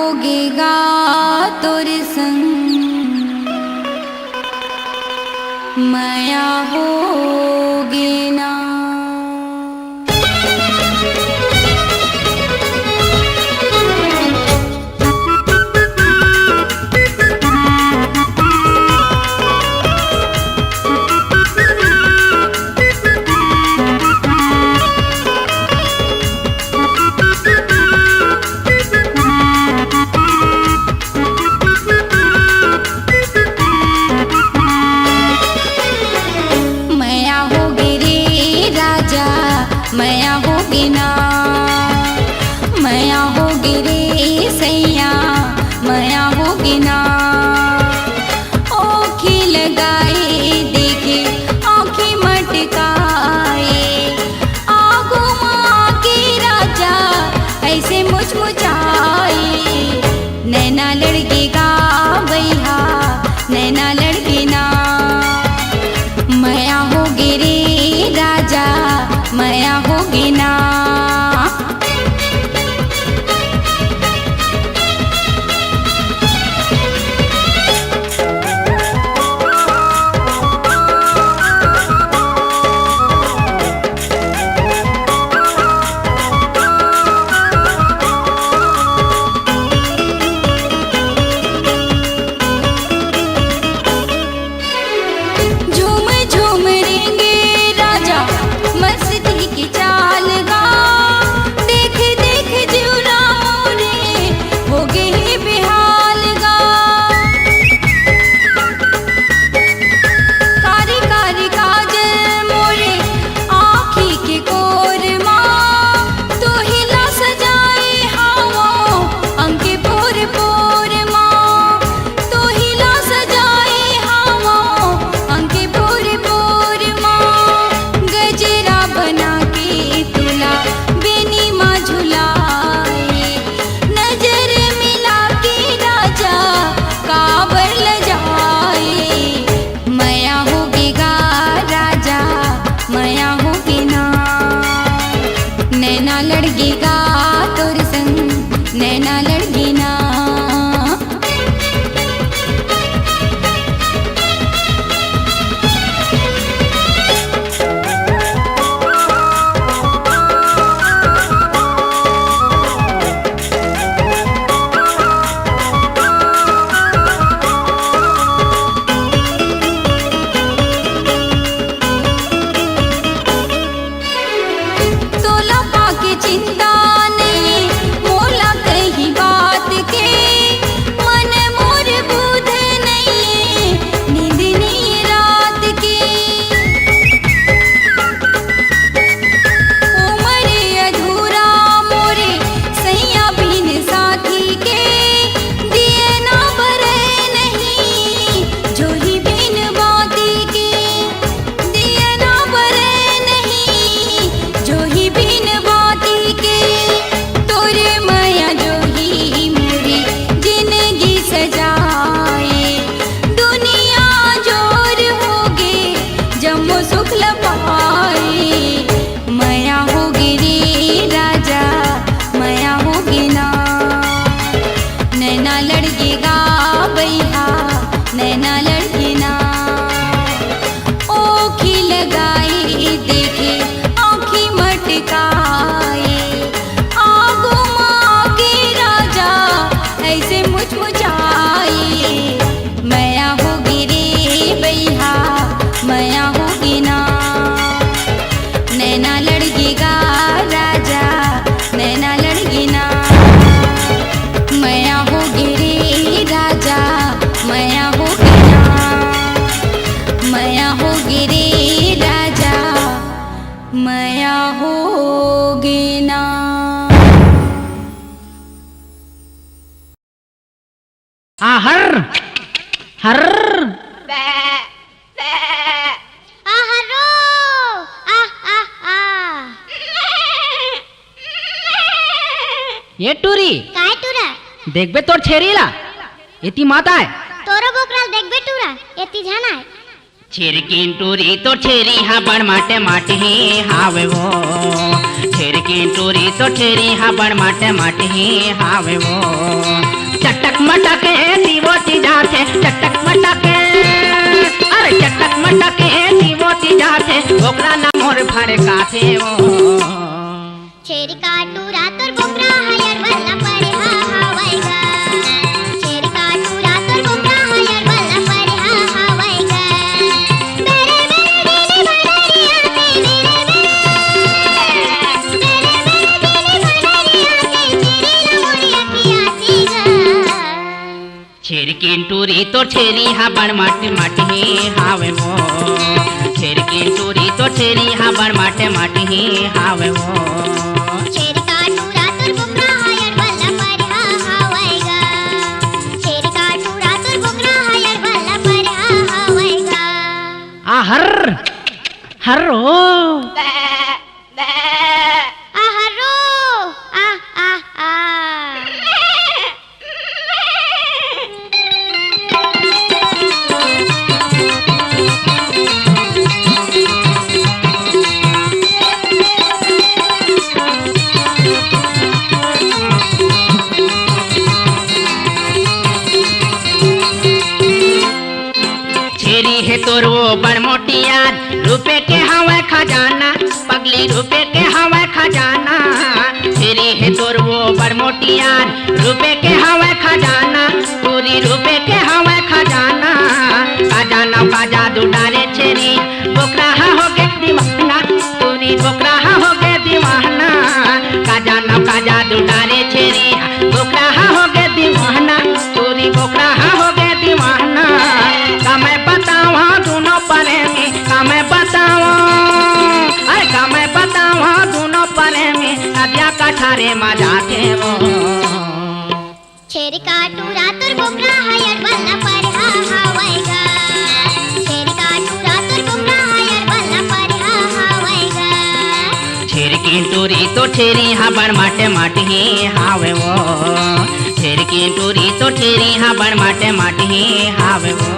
होगेगा तोर संग माया होगे ना। माया होगी ना, माया होगी रे सैया, माया होगी ना। ओखी लगाए देखे आँखें मटकाए, आगू माँ के राजा ऐसे मुचमुचाए। नैना लड़केगा भैया, नैना लड़के ना। माया होगी रे राजा, माया होगी ना। झूम झूम रेंगे राजा मस्ती की चाल गा, देख देख जीवरा मोरे हो गए बेहाल गा। कारी कारी काजल मोरे आँखी के कोर माँ, तो हिला सजाए हवा अंके पोर पोर माँ, तो हिला सजाए हवा अंके पोर पोर माँ। गजरा बना के तुला बेनी माँ झुलाए, नजर मिला के राजा काबर ल जाए। माया होगेगा राजा, माया होगी ना। नैना लड़केगा तोर संग, नैना लड़के ना। तोला पाके चिंता नहीं मोला कहीं बात के, मन मोर बुध नहीं नींद नहीं रात के। उमरे अधूरा मोरे सैया बिन साथी के, दिए ना भरे नहीं जोही बिन बाती के, दिए ना भरे नहीं जोही बिन बाती के। तोरे माया जोही मोरी जिंदगी सजाए, दुनिया जोर होगे जम्मो सुख लपाए। माया होगी रे राजा, माया होगी ना। नैना लड़केगा भैया, नैना लड़के ना। ओखी लगाए देखे आँखें मटकाए, आगू माँ के राजा ऐसे मुचमुचाए। माया होगी रे भैया, माया होगी ना। नैना लड़केगा राजा, नैना लड़के ना। माया होगी रे राजा, माया होगी ना। माया होगी रे राजा, माया होगी ना। हर हर ये टूरी काय टुरा देखबे तोर छेरीला एती माता है तोरो बोकराल देखबे टुरा एती जाना है। छेरकीन टूरी तो छेरी हा बड़ माटे माटे ही हावे वो, छेरकीन टूरी तो छेरी हा बड़ माटे माटे ही हावे वो। मटके दीवोती जाते चटक मटके अरे चटक मटके दीवोती जाते ओकरा ना मोर फड़का थे वो छेरी काटू रातर बोकरा हयर बल्ला परे हा हवाईगा छेरी काटू रातर बोकरा हयर बल्ला परे हा हवाईगा मेरे मेरे दिली भंडारिया के छेरी किंटूरी तो छेरी हा बड़ माटी माटी हावे वो छेरी किंटूरी तो छेरी हा बड़ माटे माटी हावे वो छेरी काटू रातर बोकरा हयर बल्ला परे हा हवाईगा छेरी काटू रातर बोकरा हयर बल्ला परे हा हवाईगा आ हर्रो आहारो आ आ आ छेरी है तोर वो बड़ मोटी यार रुपए के हवा खजाना पगली रुपए के हवा खजाना छेरी है तोर वो बड़ मोटी यार रुपए के हवा खजाना पूरी रुपए के हवा खजाना खजाना का जादू डाले छेरी बोकरा हो गए दीवाना पूरी बोकरा हो गए दीवाना खजाना का जादू डाले छेरी बोकरा हो गए दीवाना पूरी बोकरा हो गए दीवाना मैं बतावा दोनों परे में मैं बतावा अरे मैं बतावा दोनों परे में नदिया कठारे मजा थे वो छेरी काटू रातर बोकरा हयर बल्ला परे हा हवाईगा छेरी काटू रातर बोकरा हयर बल्ला परे हा हवाईगा छेरी किंटूरी तो छेरी हा बड़ माटे माटी हावे वो छेरी किंटूरी तो छेरी हा बड़ माटे माटी हावे वो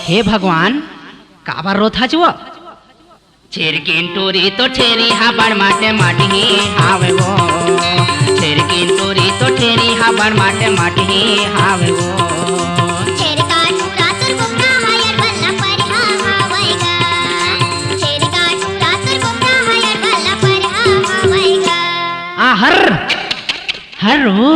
हे भगवान काबर रोथा जुआ छेरी किंटूरी तो छेरी हा बड़ माटे माटी हावे वो छेरी किंटूरी तो छेरी हा बड़ माटे माटी हावे वो छेरी काटू रातर बोकरा हयर बल्ला परे हा हवाईगा छेरी काटू रातर बोकरा हयर बल्ला परे हा हवाईगा आ हर्रो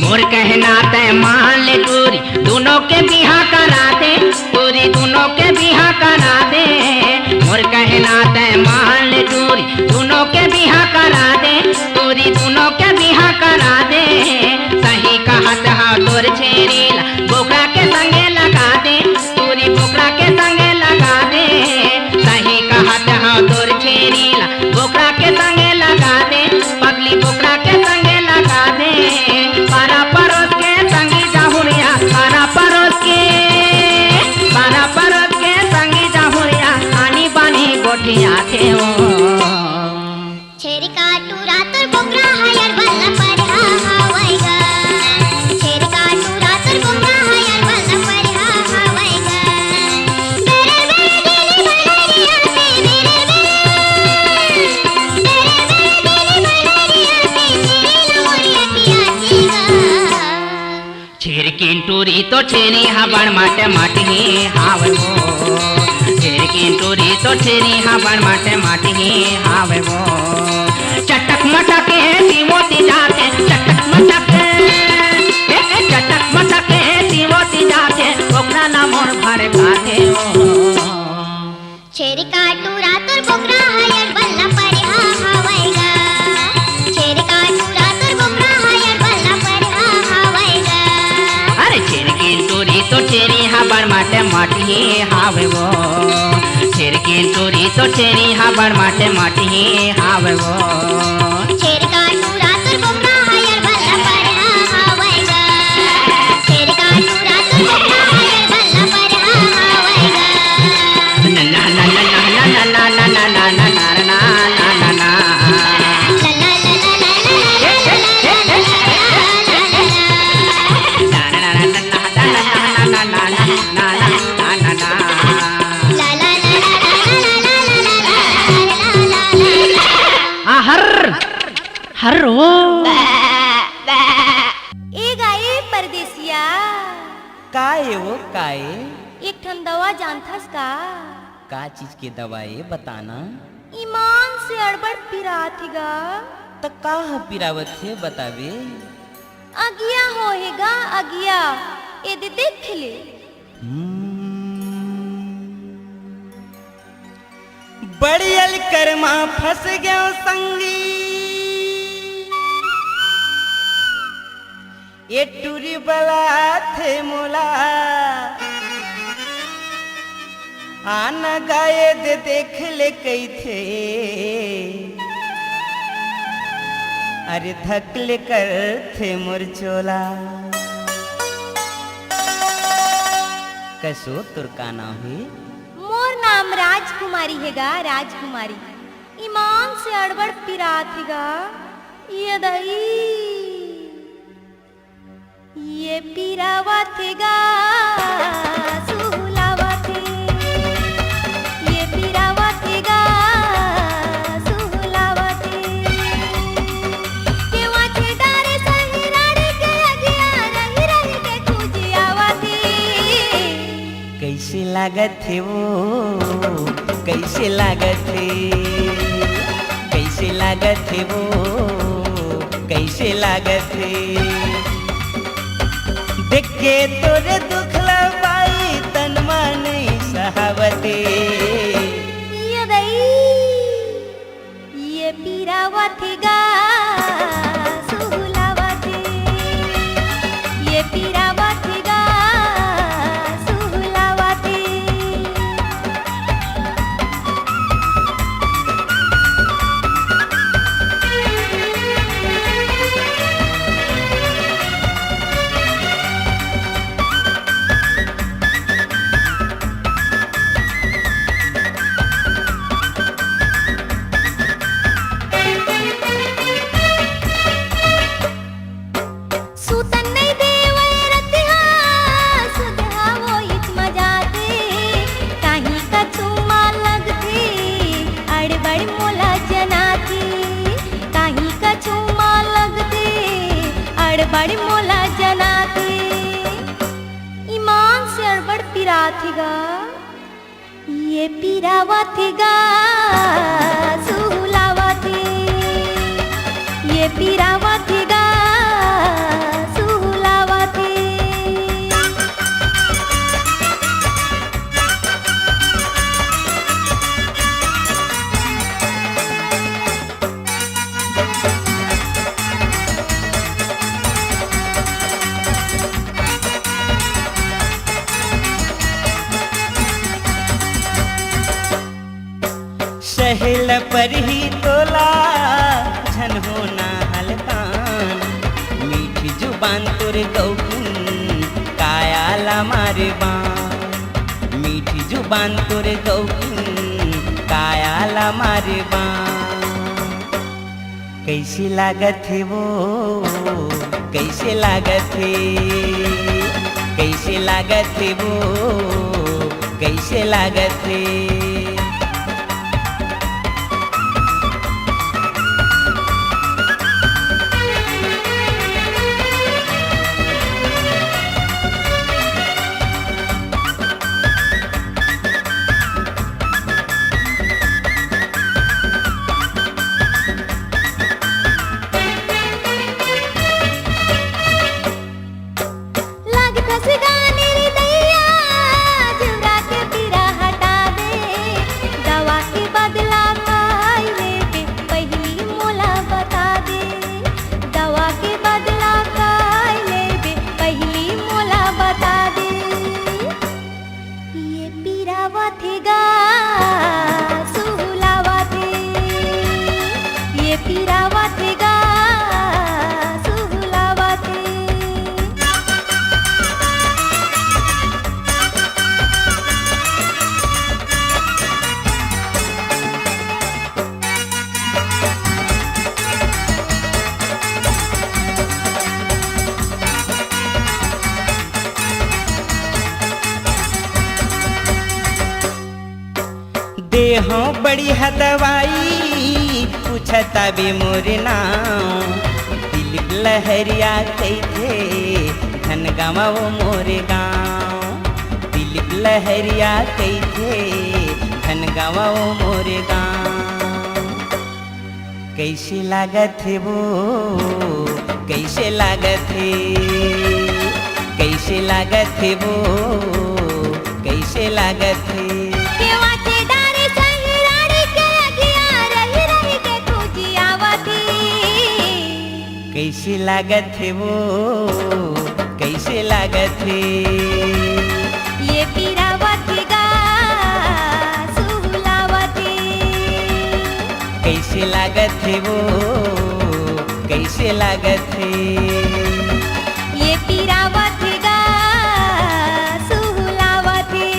मोर कहना तय मान ले पूरी दोनों के बिहा करा दे पूरी दोनों के बिहा करा दे मोर कहना तय मान ले पूरी दोनों के बिहा करा दे पूरी दोनों के बिहा करा दे सही कहत हा तोर छेरीला बोकरा के संगे लगा दे पूरी बोकरा के संगे लगा दे सही कहत हा तोर छेरीला बोकरा के संगे लगा दे पगली बोकरा के संगे लगा दे पारा परोस के संगी जाहुरिया पारा परोस के संगी जाहुरिया आनी बानी गोटिया थे वो छेरी काटू रातर बोकरा हयर बल्ला परे हा हवाईगा छेरी काटू रातर बोकरा हयर बल्ला परे हा हवाईगा मेरे मेरे दिली भंडारिया के मेरे टूरी तो छेरी हबड़ माटे माटी हावे वो छेरी की टूरी तो छेरी हबड़ माटे माटी हावे वो चटक मटक दीवोती जाते चटक मटक दीवोती जाते ओकरा ना मोर भर खाते छेरी का टूरा तोर बोकरा हयर बल्ला पर हवाएगा छेरी का टूरा तोर बोकरा हयर बल्ला पर हवाएगा अरे छेरी की टूरी तो छेरी हबड़ माटे माटी हावे वो छेरी की टूरी तो छेरी हबड़ माटे माटी हावे वो छेरी का टूरा तोर बोकरा हयर बल्ला पर हवाएगा छेरी का टूरा तोर बोकरा हयर बल्ला पर हवाएगा ना ना ना ना ना ना ना ना ना ना ना ना ना हर वो ए गाए परदेसिया काए वो काए एक ठन दवा जानथस का चीज के दवाई बताना ईमान से अड़बड़ पिराथिगा त का पिरावत है बतावे अगिया होएगा अगिया ए दे देख ले बड़ियल कर्मा फंस गया संगी ये टूरी बला थे मोला आना गाए दे देख ले कई थे अरे थकले कर थे मुरचोला कैसो तुरका नाम है मोर नाम राजकुमारी हैगा राजकुमारी ईमान से अड़बड़ पिराथिगा ये दई ये पिरावथेगा सुहुलावथे ये पिरावथेगा सुहुलावथे के वाथे डारे सही राड़ी के अगिया रही रही के खुजियावथे कैसे लागत है वो कैसे लागत है कैसे लागत है वो कैसे लागत है देख के तोरे दुख लबाई तन मन सहावते ये दई ये पिरावथेगा सुहुलावथे ये पिरावथेगा सुहुलावथे सूतन नहीं देवे रतिहा सुधहा वो इच मजाते काहीं का चुमा लगती अड़बड़ मोला जनाती काहीं का चुमा लगती अड़बड़ मोला जनाती ईमान से अड़बड़ पिराथिगा ये पिरावथेगा सुहुलावथे ये पिरावथेगा सुहुलावथे सहेल पर ही तोला झन होना हलकान मीठी जुबान तोरे गौकुन कायाला मारे बान मीठी जुबान तोरे गौकुन कायाला मारे बान कैसी लागत है वो कैसे लागत है कैसे लागत है वो कैसे लागत है पीरावा थे गा सुहुलावा थे, ये पीरावा थे गा सुहुलावा थे। देहो बड़ी हदवाई पूछता भी मोर नाम, दिलीप लहरिया कैथे धन गवाओ मोर गाँव, दिलीप लहरिया कैथे धन गवाओ मोर गाँव। कैसे लागत है वो कैसे लागत है, कैसे लागत है वो कैसे लागत है। कैसे लागत है वो कैसे लागत है, ये पीरावा थे गा सुहुलावा थे। कैसे लागत है वो कैसे लागत है, ये पीरावा थे गा सुहुलावा थे।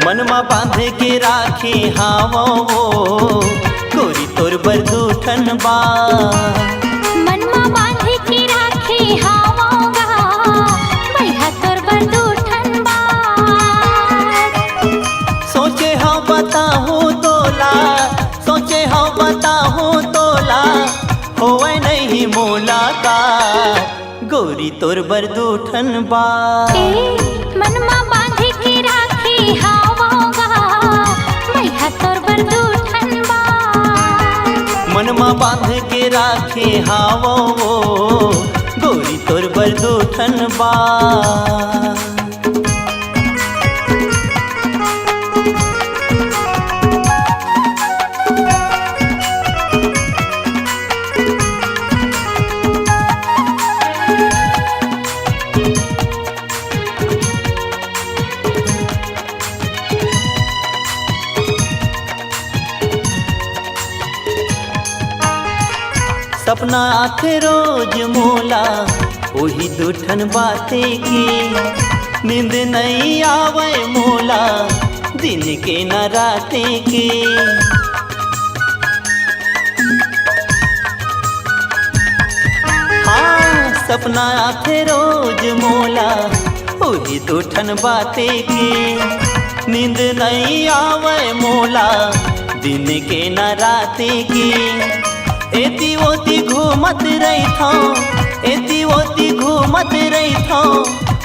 मनमा बांध के राखे हावो वो गोरी तोर बरदूठन बा, मनमा बांध के राखे हावोगा भैया तोर बरदूठन बा। सोचे हाँ बताहूँ तोला, सोचे हाँ बताहूँ तोला होवे नहीं मुलाकात गोरी तोर बरदूठन बा। मनमा बांध के राखे हावोगा भैया तोर बरदूठन बा। मनमा बांध के राखे हावो वो गोरी तोर बरदूठन बा। सपना आथे रोज मोला वही दूठन बाते की, नींद नहीं आवे मोला दिन के न राते के। हाँ सपना आथे रोज मोला वही दूठन बाते की, नींद नहीं आवे मोला दिन के न राते की। एती ओती घूमत रही था, एती ओती घूमत रही था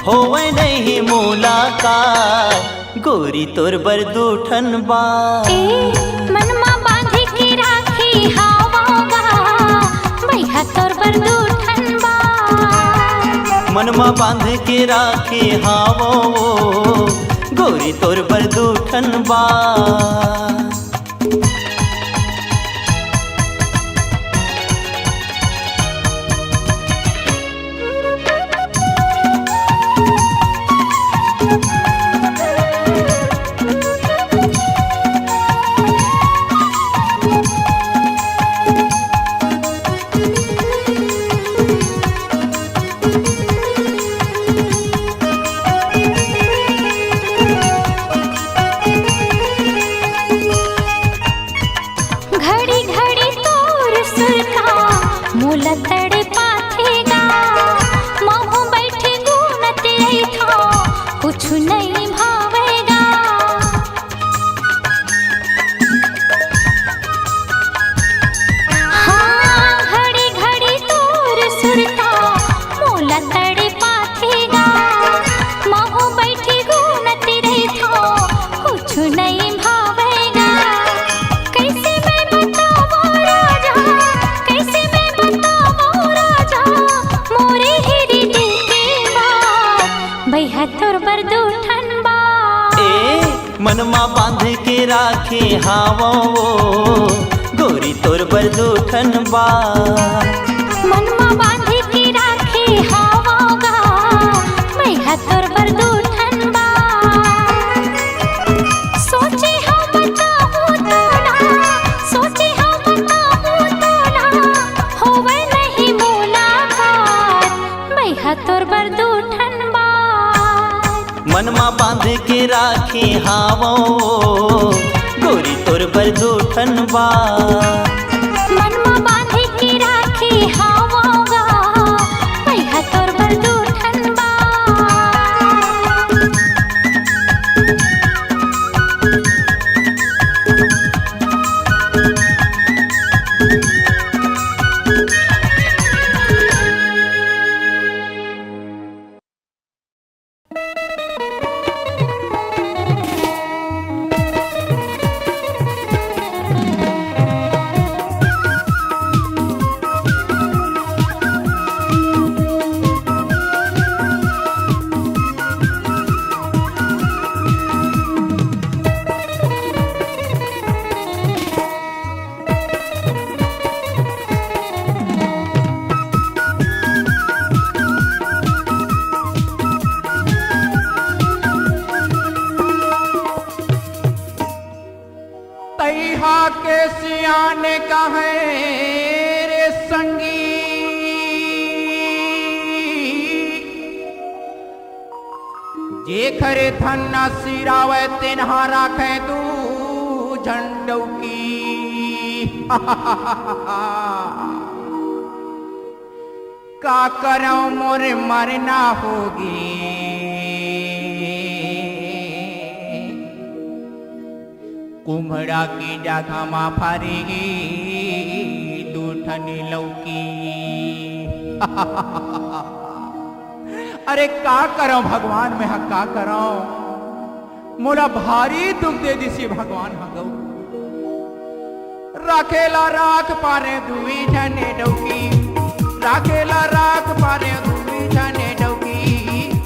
होवे नहीं मुलाकात गोरी तोर बरदूठन बा। मनमा बांध के राखे हावोगा भैया तोर बरदूठन बा। मनमा बांध के राखे हावो गोरी तोर बरदूठन बा। तड़े पाथेगा महू बैठी घूमती रही थो कुछ नहीं भावेगा। कैसे मैं बताऊं राजा, कैसे मैं बताऊं राजा, मोरे हिरी दिल के बात भैया तोर बर दूठन बात। ए मनमा बांध के राखे हावो गोरी तोर बर दूठन बा। मनमा बांध के राखे हावोगा भैया तोर बर दूठन बा। सोचे हम बताऊं तो ना, सोचे हम बताऊं तो ना, होवे नहीं मुलाकात भैया तोर बर दूठन बा। मनमा बांध के राखे हावो गोरी तोर बर दूठन बा। मनमा बांध के राखे हावोगा भैया तोर बर दूठन बा। तैहा के सियाने कहे रे संगी, जे खरे धन्ना सिरावे तिन्हा राखे तू झंडौकी। का करो मोरे मरना होगी, कुम्हड़ा की जगह मा फरेगी दूठनी लौकी। अरे का करो भगवान में का करो, मोला भारी दुख दे दिसी भगवान हगौ। राखेला राख पारे दुई जने डौकी, राखेला राख पारे दुई जने डौकी।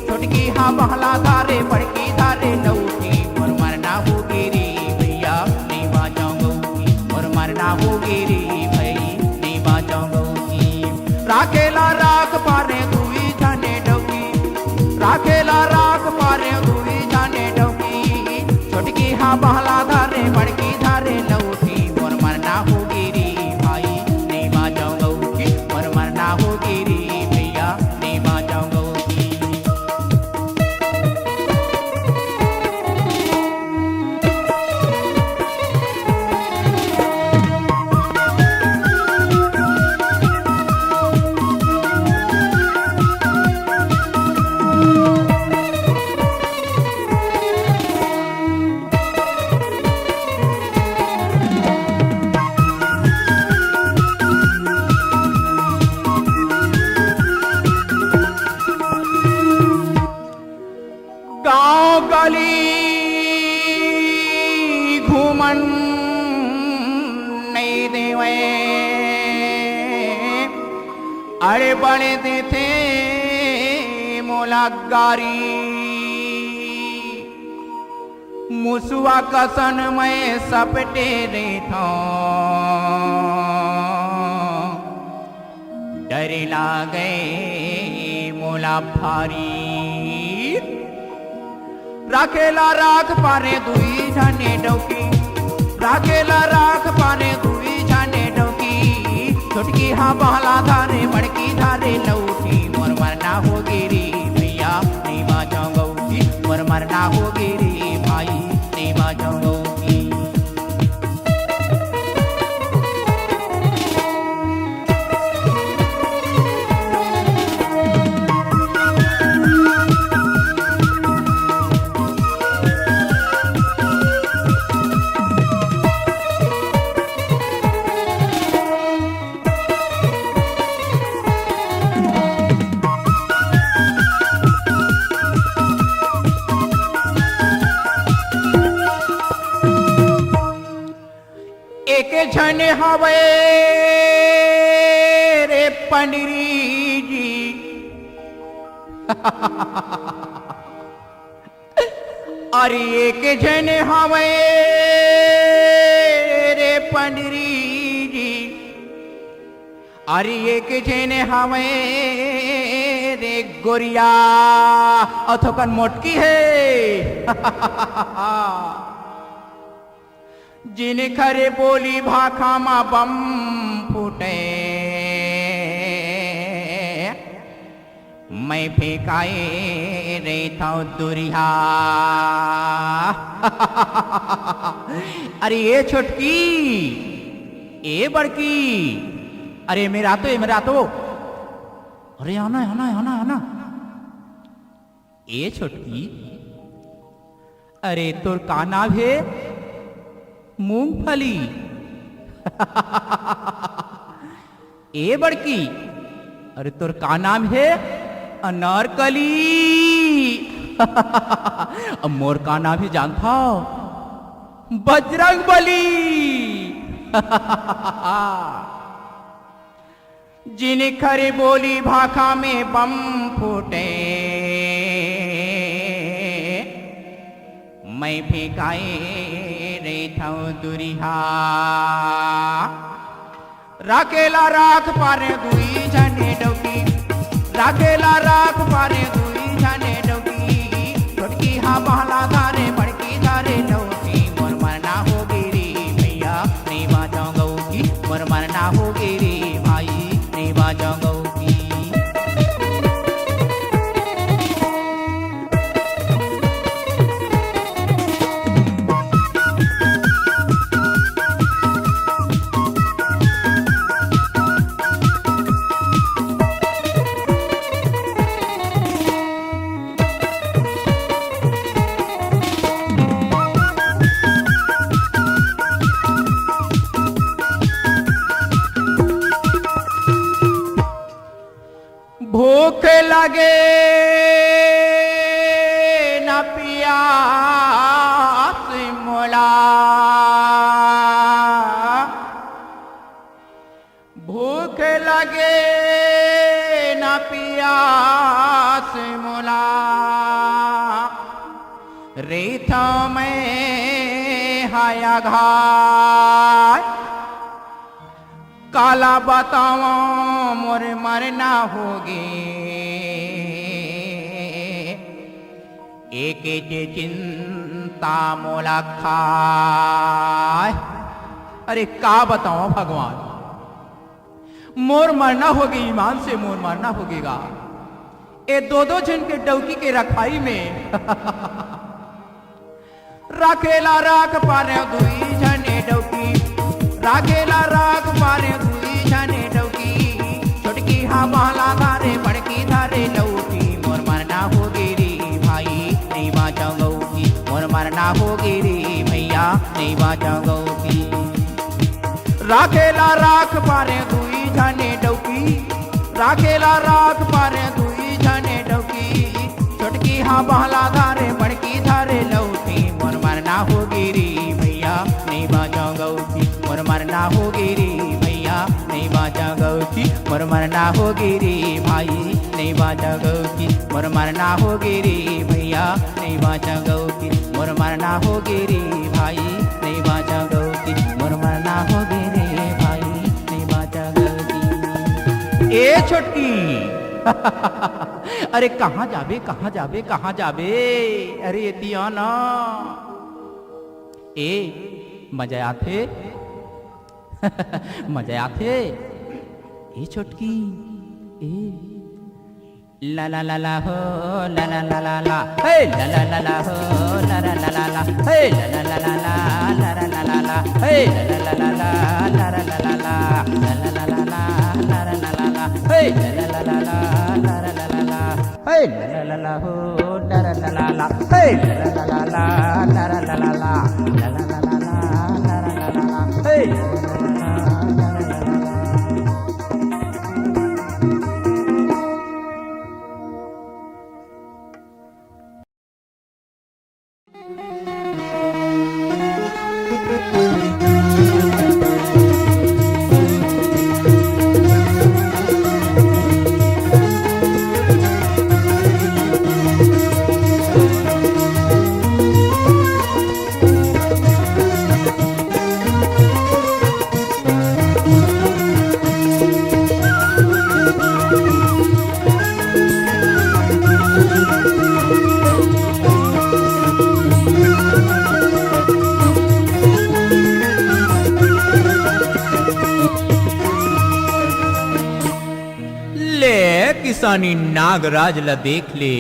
छोटकी हाँ बहला धारे बड़की धारे लौकी। मोर मरना होगी रे भैया नहीं बाजाऊंगी, मोर मरना होगी रे भाई नहीं बाजाऊंगी। राखेला राख पारे दुई जने डौकी, राखेला राख पारे दुई जने डौकी। छोटकी हाँ बहला धारे बड़की धारे लौकी। मोर मरना होगी रे भाई नहीं बाजाऊंगी, मोर मरना होगी रे भैया नहीं बाजाऊंगी। गांव गली घूमन नहीं देवे, अरे बड़े देते मोला गारी। मुसुआ कसन में सपटे रे था, डर लागे मोला भारी। राखेला राख पारे दुई जने डौकी, राखेला राख पारे दुई जने डौकी। छोटकी हाँ बहला धारे बड़की धारे लौकी। मोर मरना होगी रे भैया नहीं बाजाऊंगी, मोर मरना होगी रे भाई नहीं बाजाऊंगी। छन हवे रे पंडरी जी अरे एक जन हवे रे पंडरी जी अरे एक जन हवे रे गोरिया अथोकन मोटकी है जिन खरे बोली भाखा मा बम फूटे मैं फेंकाए रहता दुरिया अरे ये छोटकी ए बड़की अरे मेरा तो अरे आना आना आना आना ए छोटकी अरे तोर का नाम है मूंगफली ए बड़की अरे तोर का नाम है अनारकली अब मोर का नाम ही जानता बजरंग बली जिन खरे बोली भाखा में बम फूटे मैं फेंकाए रहता दुरिहा राकेला राख पारे दुई झंडे डौकी राकेला राख पारे दुई झंडे डौकी छोटकी हा बहला धारे बड़की धारे डौकी मोर मरना हो गिरी भैया नहीं बाजा गौ की मोर मरना हो गिरी भाई नहीं बाजा गौ की भूख लगे न पियास मोला भूख लगे न पियास मोला रेता में हाया घाय काला बताओ मोर मरना होगी एक जे चिंता मोला खाए अरे का बताओ भगवान मोर मरना होगी ईमान से मोर मरना होगेगा ए दो जन के डौकी के रखाई में राखेला राख पारे दुई जने डौकी राखेला राख पारे दुई जने डौकी छोटकी हा बहला धारे बड़की धारे लौकी मोर मरना हो गिरी भाई नहीं बाजा गौकी मोर मरना हो गिरी भैया नहीं बाजा गौकी राखेला राख पारे दुई जने डौकी राखेला राख पारे दुई जने डौकी छोटकी हा बहला धारे बड़की धारे लौकी मोर मरना हो गिरी भैया नहीं बाजा गौकी मोर मरना हो गिरी भैया नहीं बाजा गौकी मोर मरना हो गिरी भाई नहीं बाजा गौकी मोर मरना हो गिरी भैया नहीं बाजा गौकी मोर मरना हो गिरी भाई नहीं बाजा गौकी मोर मरना हो गिरी भाई नहीं बाजा गौकी ए छोटकी अरे कहाँ जाबे कहाँ जाबे कहाँ जाबे अरे एतिया ना ए मजा आथे मजा आथे ए छोटकी ए ला ला ला ला हो ला ला ला ला ला हे ला ला ला ला हो ला ला ला ला ला हे ला ला ला ला ला ला ला ला ला ला हे ला ला ला ला ला ला ला ला ला ला ला ला ला ला ला ला ला ला हे ला ला ला ला ला ला ला ला ला ला हे ला ला ला ला हो ला ला ला ला ला हे ला ला ला ला ला ला ला ला ला ला ला ला ला ला ला ला ला हे किसानी नागराज ला देख ले।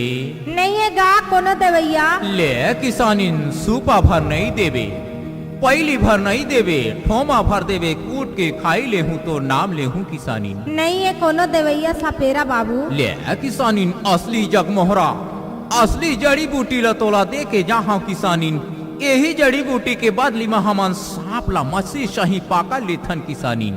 नहीं है गा कोनो देवैया। ले किसानी सूपा भर नहीं देवे, पहली भर नहीं देवे, ठोमा भर देवे, कूट के खाई ले हूँ तो नाम ले हूँ किसानी। नहीं है कोनो देवैया सपेरा बाबू। ले किसानी असली जगमोहरा, असली जड़ी बूटी ला तोला दे के जहाँ किसानी यही जड़ी बूटी के बदली में हमन सांप ला मछली सही पाका लेथन किसानी।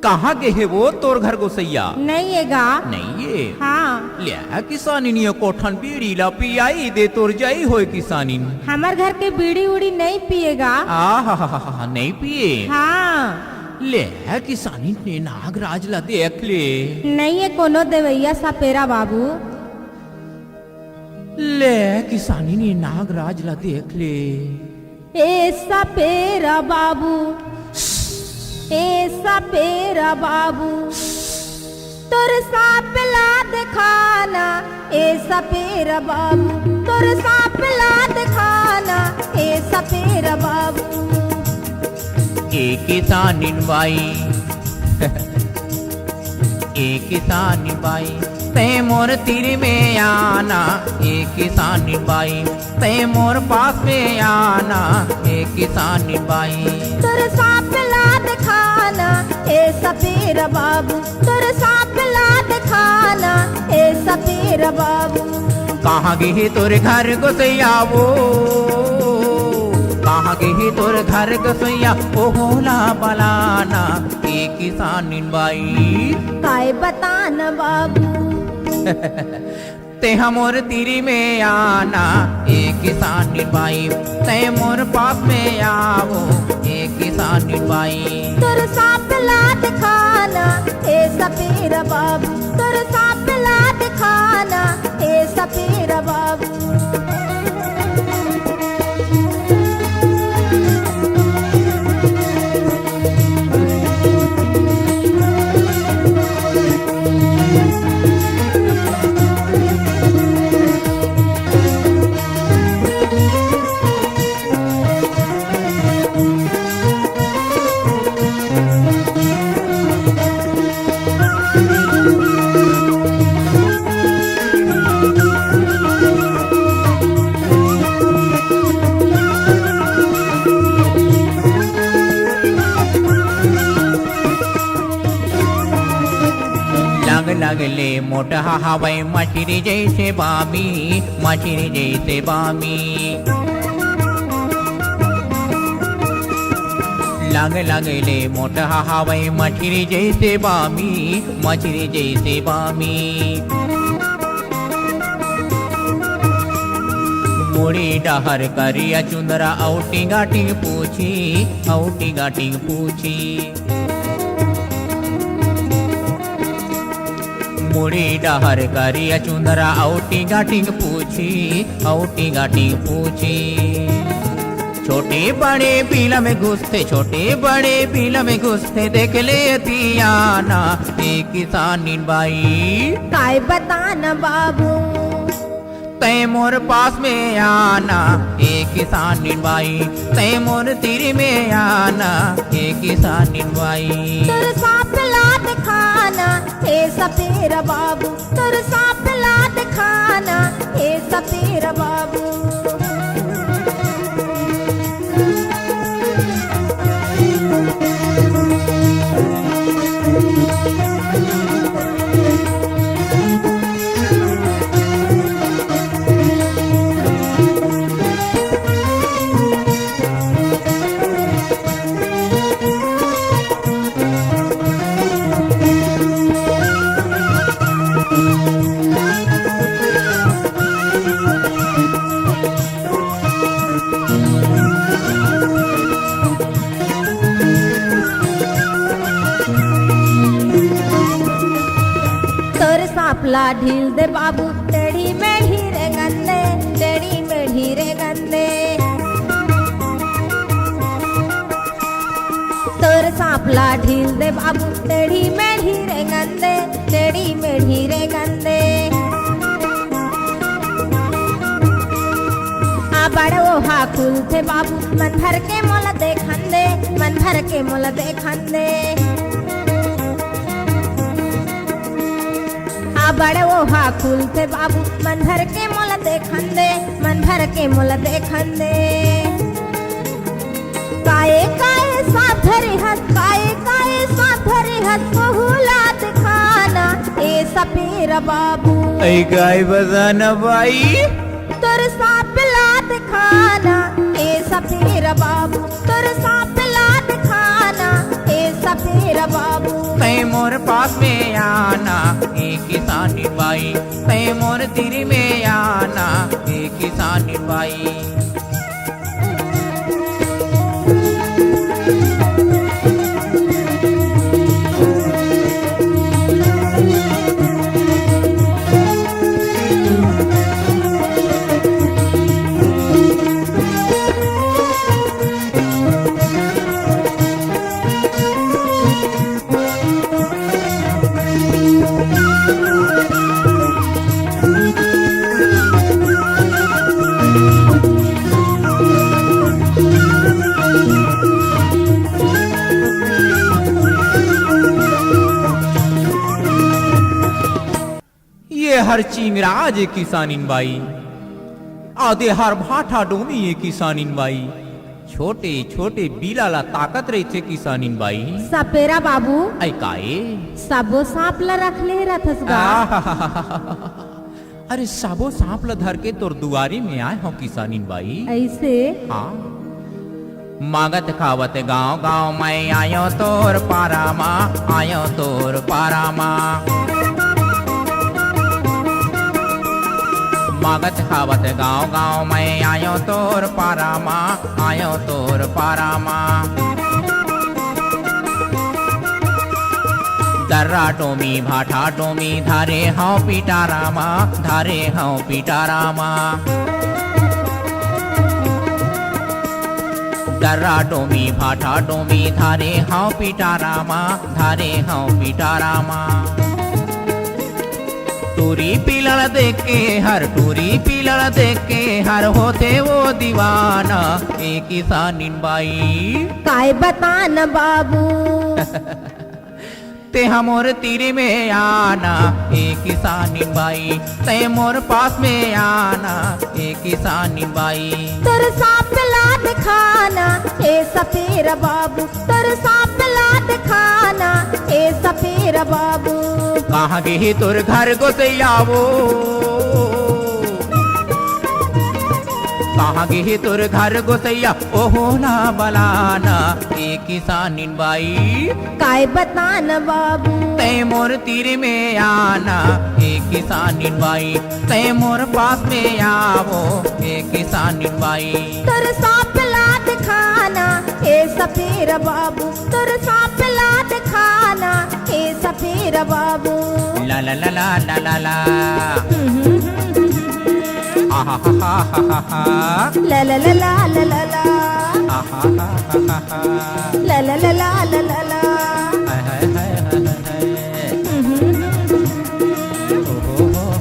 कहाँ गे है वो तोर घर गोसैया? नहीं है गा। नहीं है। हाँ। ले किसानी ने कोठन बीड़ी ला पियाई दे तोर जाई होए किसानी। हमार घर के बीड़ी उड़ी नहीं पिएगा। आ नहीं पिए। हाँ। ले किसानी ने नागराज ला देख ले। नहीं है कोनो देवैया सपेरा बाबू। ले किसानी ने नागराज ला देख ले। ए सपेरा बाबू, ए सपेरा बाबू, तोर सांप ला दिखाना। ए सपेरा बाबू, तोर सांप ला दिखाना। ए सपेरा बाबू। ए किसानी बाई ए किसानी बाई ते मोर तीर में आना। ए किसानी बाई ते मोर पास में आना। ए किसानी बाई तोर सांप ला दिखाना। ए सपेरा बाबू, तोर सांप ला दिखाना। ए सपेरा बाबू। कहाँ गे तोरे घर गोसैया वो, कहाँ गे तोर घर गोसैया ओ होला बलाना। ए किसानी बाई काय बताना बाबू। ते हमोर तीरी में आना। ए किसानी बाई ते मोर पास में आवो। ए किसानी बाई तोर सांप ला दिखाना। ए सपेरा बाबू, तोर सांप ला दिखाना। ए सपेरा बाबू। लगले मोटा हवाई मछली जैसे बामी, मछली जैसे बामी। लगले मोटा हवाई मछली जैसे बामी, मछली जैसे बामी। मुड़ी डहर करिया चुंदरा औटी गाटिंग पूछी, औटी गाटिंग पूछी। मुड़ी डहर करिया चुंदरा औटी गाटिंग पूछी, औटी गाटिंग पूछी। छोटे बड़े बिल में घुसते, छोटे बड़े बिल में घुसते, देख ले तियाना। ए किसानी बाई काय बताना बाबू। तै मोर पास में आना। ए किसानी बाई तै मोर तीर में आना। ए किसानी बाई तोर सांप ला दिखाना। ए सपेरा बाबू, तोर सांप ला दिखाना। ए सपेरा बाबू। ला ढील दे बाबू, टेढ़ी मेढ़ी रे गंदे, टेढ़ी मेढ़ी रे गंदे। तोर सांपला ढील दे बाबू, टेढ़ी मेढ़ी रे गंदे, टेढ़ी मेढ़ी रे गंदे। आ बड़ो हाकुल थे बाबू, मन भर के मोल देखन दे, मन भर के मोल देखन दे। बड़े ओहा खुलते बाबू मन भर के मोला देखन दे, मन भर के मोला देखन दे। काए काए साथ धरे हस, काए काए साथ धरे हस, बहुला दिखाना ए सपेरा बाबू। ऐ गाय बजाना बाई तोर सांप ला दिखाना ए सपेरा बाबू, तोर सांप ला दिखाना ए सपेरा बाबू। तै मोर पास में आना ए किसानी बाई, तै मोर तिरी में आना ए किसानी बाई। हर चिंगराज किसानिन बाई, आधे हर भाठा डोमी ये किसानिन बाई। छोटे छोटे बिलाला ताकत रही थे किसानिन बाई। सपेरा बाबू ऐ काए सबो सांप ला रख ले रथस गा। अरे सबो सांप ला धर के तोर दुआरी में आए हो किसानिन बाई। ऐसे हाँ मांगत खावत गाँव गाँव मैं आयो तोर पारा माँ, आयो तोर पारा माँ। मागत खावत गाँव गाँव मैं आयो तोर पारा माँ, आयो तोर पारा माँ। दर्रा टोमी भाठा टोमी धारे हाँ पिटारा माँ, धारे हाँ पिटारा माँ। दर्रा टोमी भाठा टोमी धारे हाँ पिटारा माँ, धारे हाँ पिटारा माँ। टूरी पिलड़ देख के हर, टूरी पिलड़ देख के हर होते वो दीवाना ए किसानिन बाई। काय बतान बाबू ते हमोर तीरे में आना ए किसानिन बाई, ते मोर पास में आना ए किसानिन बाई। तोर सांप ला दिखाना ए सपेरा बाबू, तोर सांप ला दिखाना ए सपेरा बाबू। कहाँ गए तोर घर गोसैयावो, कहाँ गए तोर घर गोसैया ओहो ना बलाना ए किसानिन बाई। काय बतान बाबू तै मोर तीर में आना ए किसानिन बाई, तै मोर पास में आवो ए किसानिन बाई। तोर सांप ला दिखाना ए सपेरा बाबू, तोर सांप ला दिखाना ए सपेरा बाबू। ला ला ला ला ला ला ला आहा हा हा हा हा ला ला ला ला ला ला ला आहा हा हा हा ला ला ला ला ला ला ला। हाय हाय हाय हाय ओहो हो हो।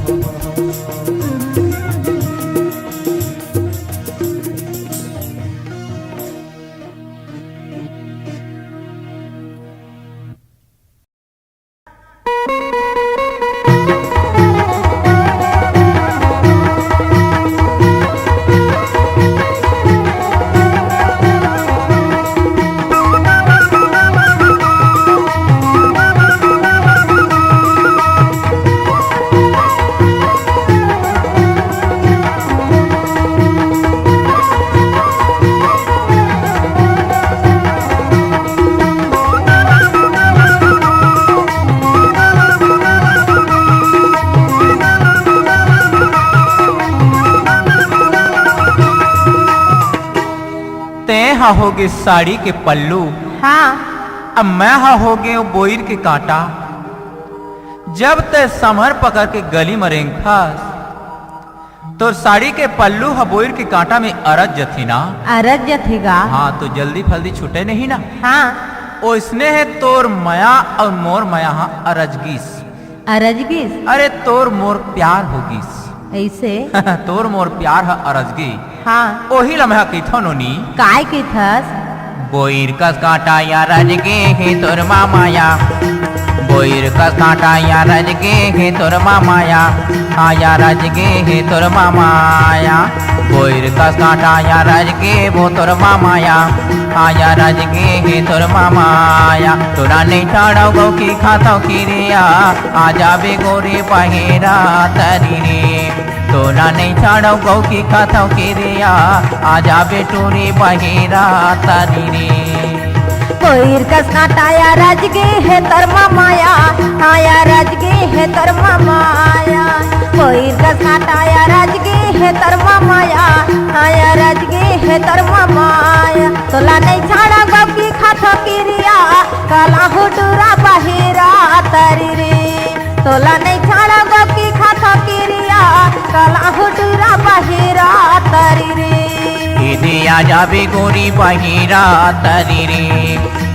हा होगे साड़ी के पल्लू, हाँ अब मैं हा होगे बोईर के कांटा। जब ते समर पकड़ के गली मरेंग फास, तो साड़ी के पल्लू हा बोईर के कांटा में अरज जथी ना। अरज जथेगा हाँ तो जल्दी फल्दी छूटे नहीं ना। हाँ ओ इसने है तोर मया और मोर मया हा अरजगीस। अरजगीस अरे तोर मोर प्यार होगीस ऐसे तोर मोर प्यार हा अरजगी। हाँ ओही लम्हा कथो नोनी काय के थस बोईर कस कांटा या रजगे हे तोर मामाया, कोईर का कांटा या रज गे हे तोर मामाया आया रज गे हे तोर मामाया कोईर का कांटा या रज गे वो तोर मामाया आया रज गे हे तोर मामाया तोरा नहीं छाड़ो गौ की खातो की रिया आजा बे गोरे बहेरा तरी रे तोरा नहीं छाड़ो गौ की खातो की रिया आजा बे टोरे बहेरा तरी रे कोईर कस काटाया रज गे है तर माया आया रज गे है तर माया कोईर कस काटाया रज गे है तर माया आया रज गे है तर माया तोला नहीं छाड़ा गौ की खातो की रिया काला हुटूरा बहेरा तरी रे तोला नहीं छाड़ा गौ की खातो की रिया काला हुटूरा बहेरा तरी रे दीदी आजा बे गोरी बहेरा तरी रे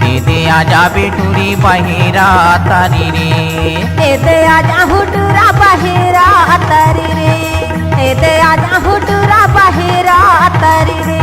दीदी आजा बे टूरी बहेरा तरी रे दे आजा हुटूरा बहेरा तरी रे दे आजा हुटूरा बहेरा तरी रे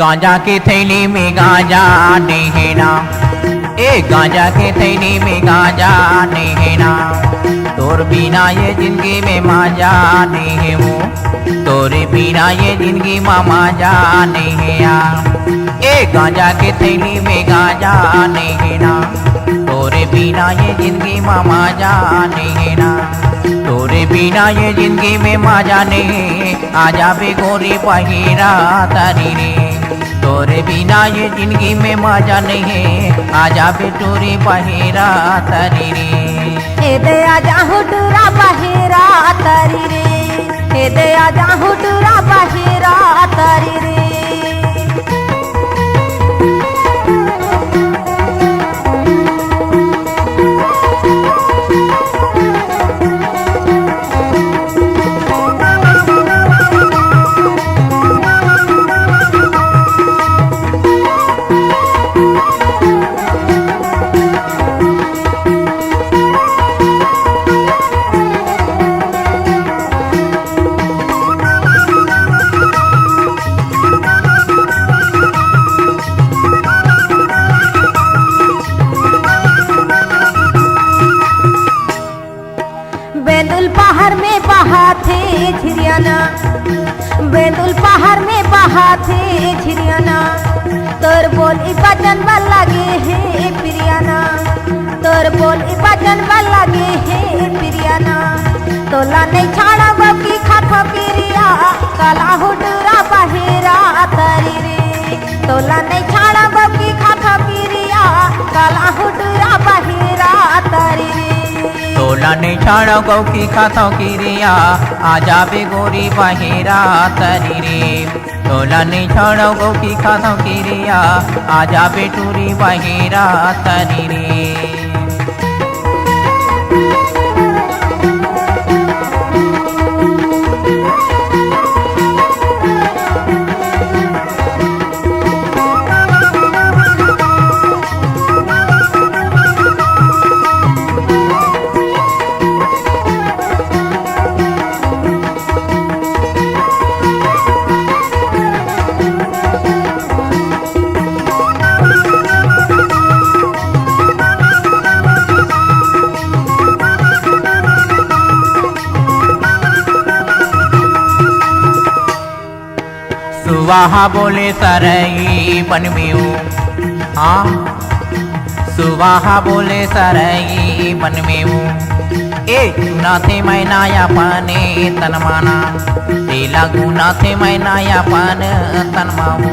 गांजा के थैली में गांजा नेहना ए गांजा के थैली में गांजा नेहना तोर बिना ये जिंदगी में माजा नहीं हो तोरे बिना ये जिंदगी में माजा नहीं आ ए गांजा के थैली में गांजा नेहना तोरे बिना ये जिंदगी में माजा नहीं ना तोरे बिना ये जिंदगी में माजा नहीं आजा बे गोरी बहेरा तरी रे तोरे बिना ये जिंदगी में मजा नहीं आजा बे टोरी बहेरा तरी रे दे आजा हुटूरा बहेरा तरी रे दे आजा हुटूरा बहेरा तरी रे बेंदुल पहाड़ में बहा थे झिरियाना बेंदुल पहाड़ में बहा थे झिरियाना तोर बोली बचन बल लगे है प्रियाना तोर बोली बचन बल लगे है प्रियाना तोला नहीं छाड़ा गौ की खातो की रिया काला हुटूरा बहेरा तरी रे तोला नहीं छाड़ा गौ की खातो की रिया काला हुटूरा बहेरा तरी रे तोला नहीं छाड़ो गौ की खातो की रिया आजा बे गोरी बहेरा तरी रे तोला नहीं छाड़ो गौ की खातो की रिया आजा बे टूरी बहेरा तरी रे सुवाहा बोले सरई बन में हूँ हाँ सुवाहा बोले सरई बन में हूँ ए गुना थे मैं नाया पाने तन माना तेला गुना थे मैं नाया पान तन माऊ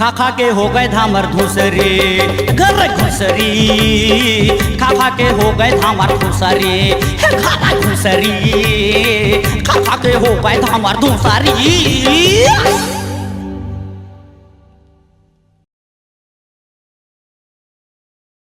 खा खा के हो गए धामर धूसरे घर घुसरी खा खा के हो गए धामर धूसरे खाना घुसरी खा खा के हो गए धामर धूसरी